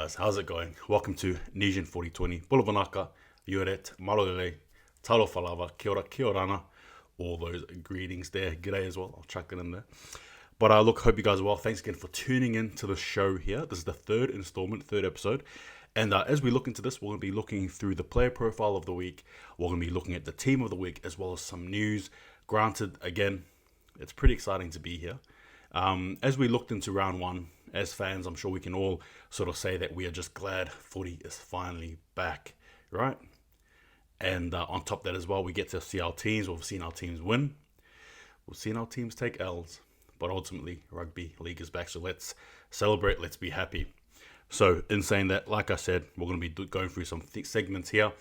guys, how's it going? Welcome to Nesian 4020, Bulavanaka, Yoret, Malolele, Talo Falava, Kia orana, all those greetings there. G'day as well, I'll chuck that in there. But look, hope you guys are well. Thanks again for tuning in to the show here. This is the third installment, third episode. And as we look into this, we're going to be looking through the player profile of the week. We're going to be looking at the team of the week, as well as some news. Granted, again, it's pretty exciting to be here. As we looked into round one, as fans, I'm sure we can all sort of say that we are just glad footy is finally back, right? And on top of that as well, we get to see our teams. We've seen our teams win. We've seen our teams take L's. But ultimately, rugby league is back. So let's celebrate. Let's be happy. So in saying that, like I said, we're going to be going through some segments here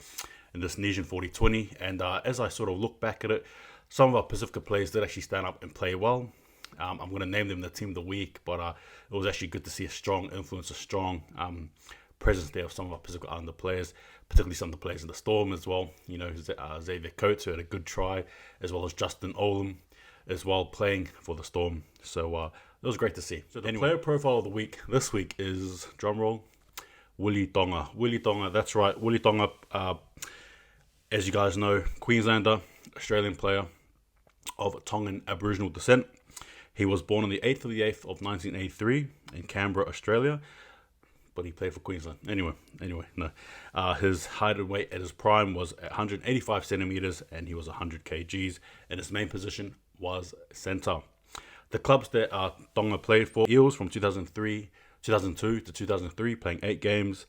in this Nesian 4020. And as I sort of look back at it, some of our Pacifica players did actually stand up and play well. I'm going to name them the team of the week, but it was actually good to see a strong influence, a strong presence there of some of our Pacific Islander players, particularly some of the players in the Storm as well. You know, Xavier Coates, who had a good try, as well as Justin Olam as well, playing for the Storm. So it was great to see. So the player profile of the week this week is, drumroll, Willie Tonga. Willie Tonga, that's right. Willie Tonga, as you guys know, Queenslander, Australian player of Tongan Aboriginal descent. He was born on the 8th of the 8th of 1983 in Canberra, Australia, but he played for Queensland. Anyway, no. His height and weight at his prime was 185 centimeters, and he was 100 kgs, and his main position was centre. The clubs that Tonga played for: Eels from 2002 to 2003, playing 8 games.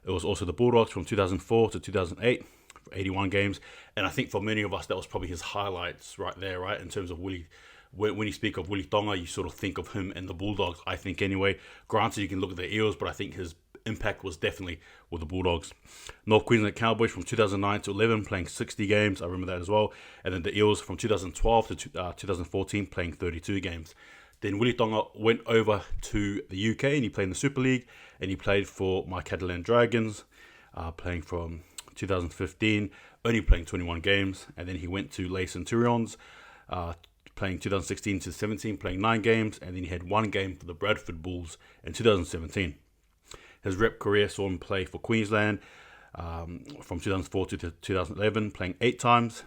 It was also the Bulldogs from 2004 to 2008, for 81 games. And I think for many of us, that was probably his highlights right there, right, in terms of Willie. When you speak of Willie Tonga, you sort of think of him and the Bulldogs, I think anyway. Granted, you can look at the Eels, but I think his impact was definitely with the Bulldogs. North Queensland Cowboys from 2009 to 11, playing 60 games. I remember that as well. And then the Eels from 2012 to 2014, playing 32 games. Then Willie Tonga went over to the UK and he played in the Super League. And he played for my KALYN Dragons, playing from 2015, only playing 21 games. And then he went to Les Centurions, playing 2016 to 17, playing 9 games, and then he had 1 game for the Bradford Bulls in 2017. His rep career saw him play for Queensland from 2004 to 2011, playing 8 times.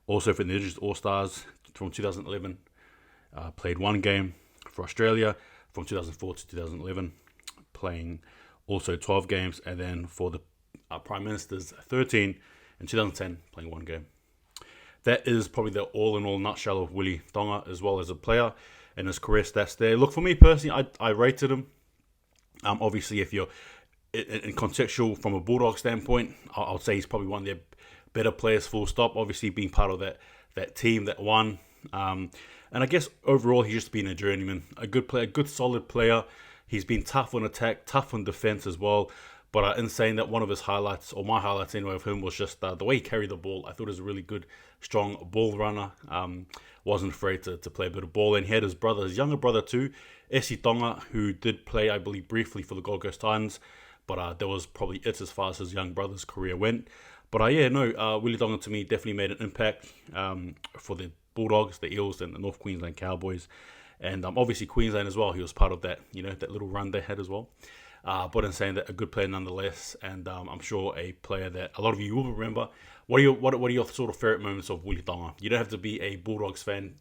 Also for the Indigenous All-Stars from 2011, played 1 game for Australia from 2004 to 2011, playing also 12 games, and then for the Prime Minister's 13 in 2010, playing 1 game. That is probably the all-in-all nutshell of Willie Tonga, as well as a player and his career stats there. Look, for me personally, I rated him. Obviously, if you're in contextual from a Bulldog standpoint, I'll say he's probably one of their better players, full stop. Obviously, being part of that team that won. And I guess overall, he's just been a journeyman, a good player, a good solid player. He's been tough on attack, tough on defense as well. But in saying that, one of his highlights, or my highlights anyway, of him was just the way he carried the ball. I thought he was a really good, strong ball runner. Wasn't afraid to play a bit of ball. And he had his brother, his younger brother too, Esi Tonga, who did play, I believe, briefly for the Gold Coast Titans. But that was probably it as far as his young brother's career went. But Willie Tonga to me definitely made an impact for the Bulldogs, the Eels, and the North Queensland Cowboys. And obviously Queensland as well. He was part of that, that little run they had as well. But in saying that, a good player nonetheless, and I'm sure a player that a lot of you will remember. What are your sort of favorite moments of Willie Tonga? You don't have to be a Bulldogs fan,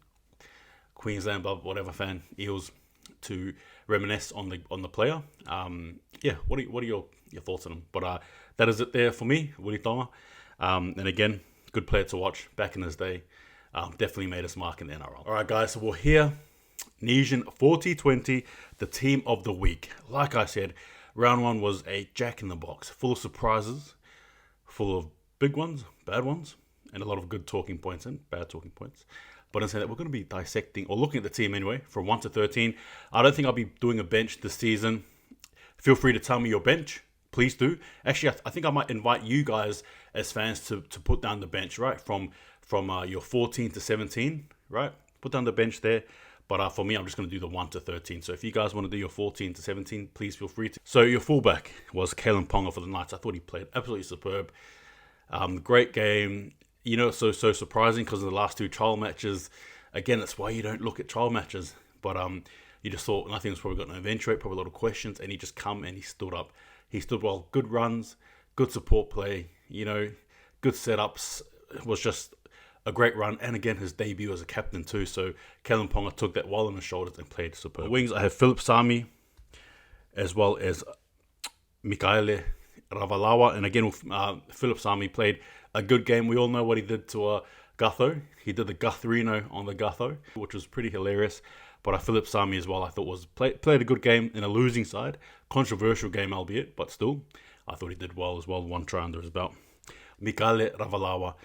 Queensland, whatever fan, Eels, to reminisce on the player. What are your thoughts on him? But that is it there for me, Willie Tonga. And again, good player to watch back in his day. Definitely made his mark in the NRL. All right, guys, so we're here. Nesian 4020, the team of the week. Like I said, round 1 was a jack-in-the-box, full of surprises, full of big ones, bad ones, and a lot of good talking points and bad talking points. But in saying that, we're going to be dissecting, or looking at the team anyway, from 1 to 13. I don't think I'll be doing a bench this season. Feel free to tell me your bench. Please do. Actually, I think I might invite you guys as fans to put down the bench, right? From your 14 to 17, right? Put down the bench there. But for me, I'm just going to do the 1 to 13. So if you guys want to do your 14 to 17, please feel free to. So your fullback was KALYN Ponga for the Knights. I thought he played absolutely superb. Great game. So surprising because of the last 2 trial matches. Again, that's why you don't look at trial matches. But you just thought nothing was probably going to eventuate, probably a lot of questions. And he just come and he stood up. He stood well, good runs, good support play, you know, good setups. It was just a great run, and again, his debut as a captain too. So KALYN Ponga took that well on his shoulders and played superb. Wings, I have Philip SAMI, as well as Mikaele RAVALAWA, and again, Philip SAMI played a good game. We all know what he did to Gutho. He did the Guthrino on the Gutho, which was pretty hilarious. But Philip SAMI as well, I thought played a good game in a losing side. Controversial game, albeit, but still, I thought he did well as well. 1 try under his belt. Mikaele RAVALAWA,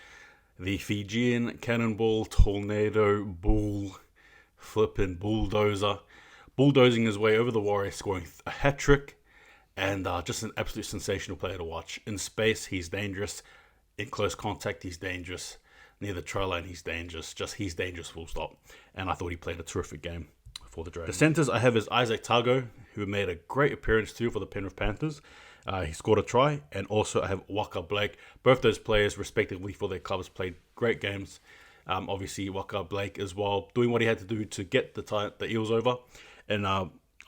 the Fijian cannonball, tornado, bull, flipping bulldozer, bulldozing his way over the Warriors, scoring a hat-trick, and just an absolute sensational player to watch. In space, he's dangerous. In close contact, he's dangerous. Near the try line, he's dangerous. He's dangerous, full stop. And I thought he played a terrific game for the Dragons. The centers I have is Isaac Tago, who made a great appearance too for the Penrith Panthers. He scored a try. And also I have Waka Blake. Both those players, respectively, for their clubs, played great games. Obviously, Waka Blake as well, doing what he had to do to get the Eels over. And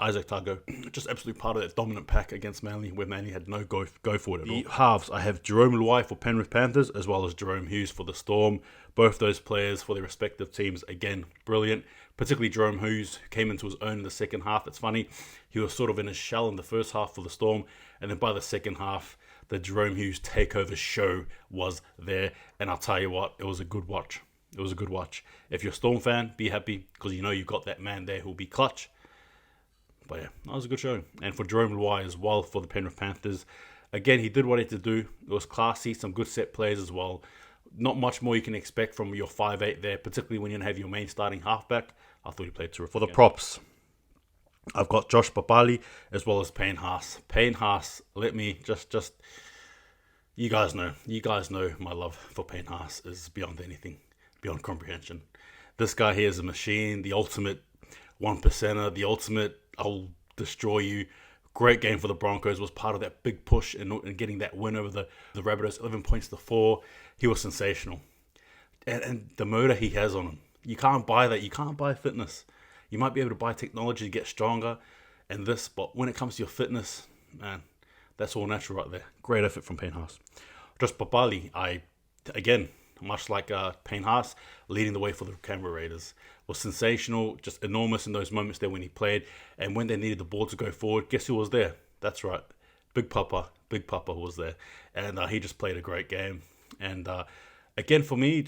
Isaac Tago, just absolutely part of that dominant pack against Manly, where Manly had no go for it at all. The halves, I have Jerome LUAI for Penrith Panthers, as well as Jerome Hughes for the Storm. Both those players for their respective teams, again, brilliant. Particularly Jerome Hughes, who came into his own in the second half. It's funny, he was sort of in his shell in the first half for the Storm, and then by the second half, the Jerome Hughes takeover show was there. And I'll tell you what, it was a good watch. It was a good watch. If you're a Storm fan, be happy, because you know you've got that man there who'll be clutch. But yeah, that was a good show. And for Jerome LUAI as well for the Penrith Panthers. Again, he did what he had to do. It was classy, some good set plays as well. Not much more you can expect from your 5'8" there, particularly when you have your main starting halfback. I thought he played terrific. For the props, I've got Josh PAPALII as well as Payne Haas. Payne Haas, let me just you guys know my love for Payne Haas is beyond anything, beyond comprehension. This guy here is a machine, the ultimate 1%er, the ultimate I'll destroy you. Great game for the Broncos. Was part of that big push and getting that win over the Rabbitohs, 11 points to 4. He was sensational. And the motor he has on him. You can't buy that. You can't buy fitness. You might be able to buy technology to get stronger and this, but when it comes to your fitness, man, that's all natural right there. Great effort from Payne Haas. Just PAPALII, again, much like Payne Haas, leading the way for the Canberra Raiders. Was sensational, just enormous in those moments there when he played. And when they needed the ball to go forward, guess who was there? That's right, Big Papa was there. And he just played a great game. And again, for me, I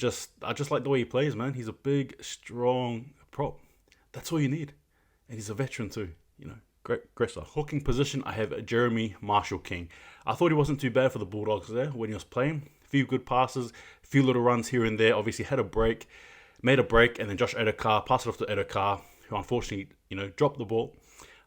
just like the way he plays, man. He's a big, strong prop. That's all you need. And he's a veteran too, you know. Great stuff. Hooking position, I have Jeremy Marshall-King. I thought he wasn't too bad for the Bulldogs there when he was playing. A few good passes, a few little runs here and there. Obviously had a break, made a break, and then Josh Adokar passed it off to Adokar, who unfortunately, dropped the ball.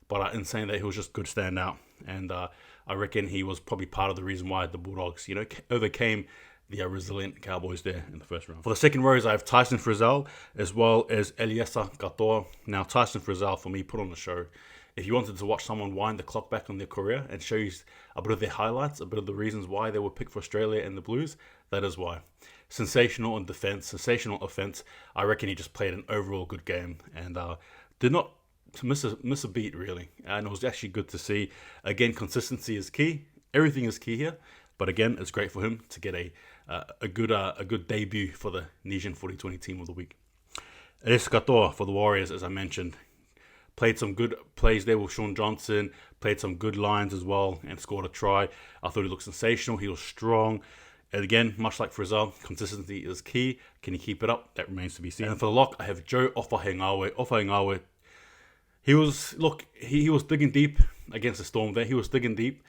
But in saying that, he was just good standout. And I reckon he was probably part of the reason why the Bulldogs, overcame the resilient Cowboys there in the first round. For the second rows, I have Tyson Frizzell as well as Eliesa Katoa. Now, Tyson Frizzell, for me, put on the show. If you wanted to watch someone wind the clock back on their career and show you a bit of their highlights, a bit of the reasons why they were picked for Australia and the Blues, that is why. Sensational on defense, sensational offense. I reckon he just played an overall good game and did not miss a beat, really. And it was actually good to see. Again, consistency is key. Everything is key here. But again, it's great for him to get a good debut for the Nesian 4020 team of the week. Eliesa Katoa for the Warriors, as I mentioned. Played some good plays there with Sean Johnson. Played some good lines as well and scored a try. I thought he looked sensational. He was strong. And again, much like Frizzell, consistency is key. Can he keep it up? That remains to be seen. And for the lock, I have Joe OFAHENGAUE. OFAHENGAUE, he was digging deep against the Storm there. He was digging deep.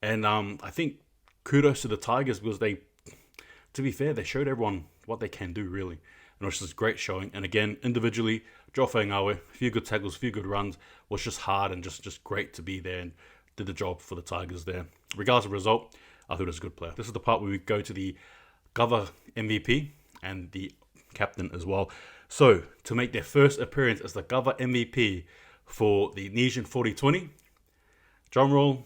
And I think kudos to the Tigers because to be fair, they showed everyone what they can do, really. And it was just a great showing. And again, individually, Joe OFAHENGAUE, a few good tackles, a few good runs, was just hard and just great to be there and did the job for the Tigers there. Regardless of the result, I thought it was a good player. This is the part where we go to the KAVA MVP and the captain as well. So, to make their first appearance as the KAVA MVP for the Nesian 4020, drum roll.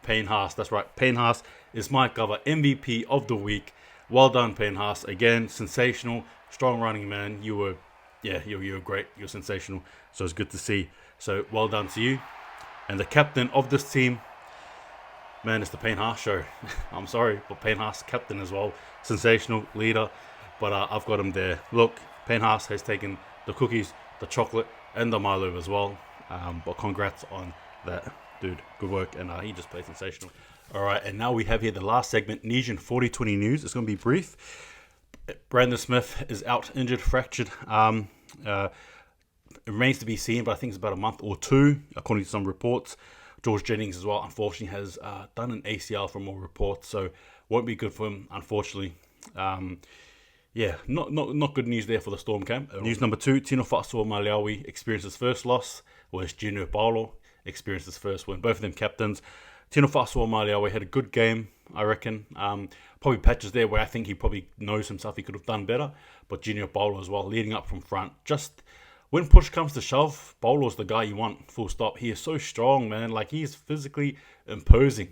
Payne Haas, that's right. Payne Haas is my KAVA MVP of the week. Well done, Payne Haas. Again, sensational, strong running man. You were yeah, you're great. You're sensational. So it's good to see. So well done to you. And the captain of this team, man, it's the Payne Haas show. I'm sorry, but Payne Haas, captain as well. Sensational leader. But I've got him there. Look, Payne Haas has taken the cookies, the chocolate, and the Milo as well. But congrats on that, dude. Good work. And he just played sensational. All right, and now we have here the last segment, Nesian 4020 news. It's going to be brief. Brandon Smith is out, injured, fractured. It remains to be seen, but I think it's about a month or two, according to some reports. George Jennings as well, unfortunately, has done an ACL from all reports, so won't be good for him, unfortunately. Yeah, not good news there for the Storm camp. News number 2, Tino Fa'asuamaleaui experienced his first loss, whereas Junior Paulo experienced his first win. Both of them captains. Tino Fa'asuamaleaui had a good game, I reckon. Probably patches there where I think he probably knows himself he could have done better. But Junior Paulo as well, leading up from front. Just when push comes to shove, Paulo's the guy you want, full stop. He is so strong, man. Like, he is physically imposing.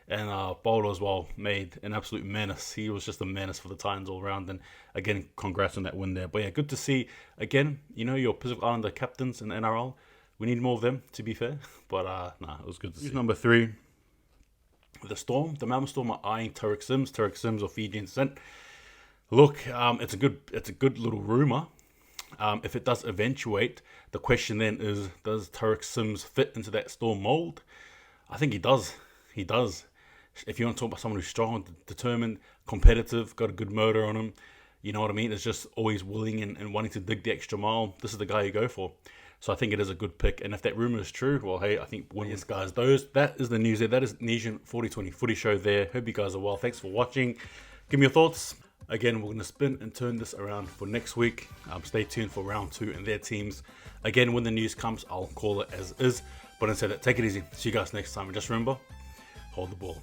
And Paulo as well made an absolute menace. He was just a menace for the Titans all around. And again, congrats on that win there. But yeah, good to see, again, you know, your Pacific Islander captains in the NRL. We need more of them, to be fair. But nah, it was good to see. Number 3. The Storm, the Melbourne Storm are eyeing Tariq Sims. Tariq Sims of Fijian descent. Look, it's a good little rumor. If it does eventuate, the question then is, does Tariq Sims fit into that Storm mold? I think he does. He does. If you want to talk about someone who's strong, determined, competitive, got a good motor on him, you know what I mean? It's just always willing and wanting to dig the extra mile. This is the guy you go for. So I think it is a good pick. And if that rumor is true, well, hey, I think win this, guys. That is the news there. That is Nesian 4020 footy show there. Hope you guys are well. Thanks for watching. Give me your thoughts. Again, we're going to spin and turn this around for next week. Stay tuned for round 2 and their teams. Again, when the news comes, I'll call it as is. But instead, take it easy. See you guys next time. And just remember, hold the ball.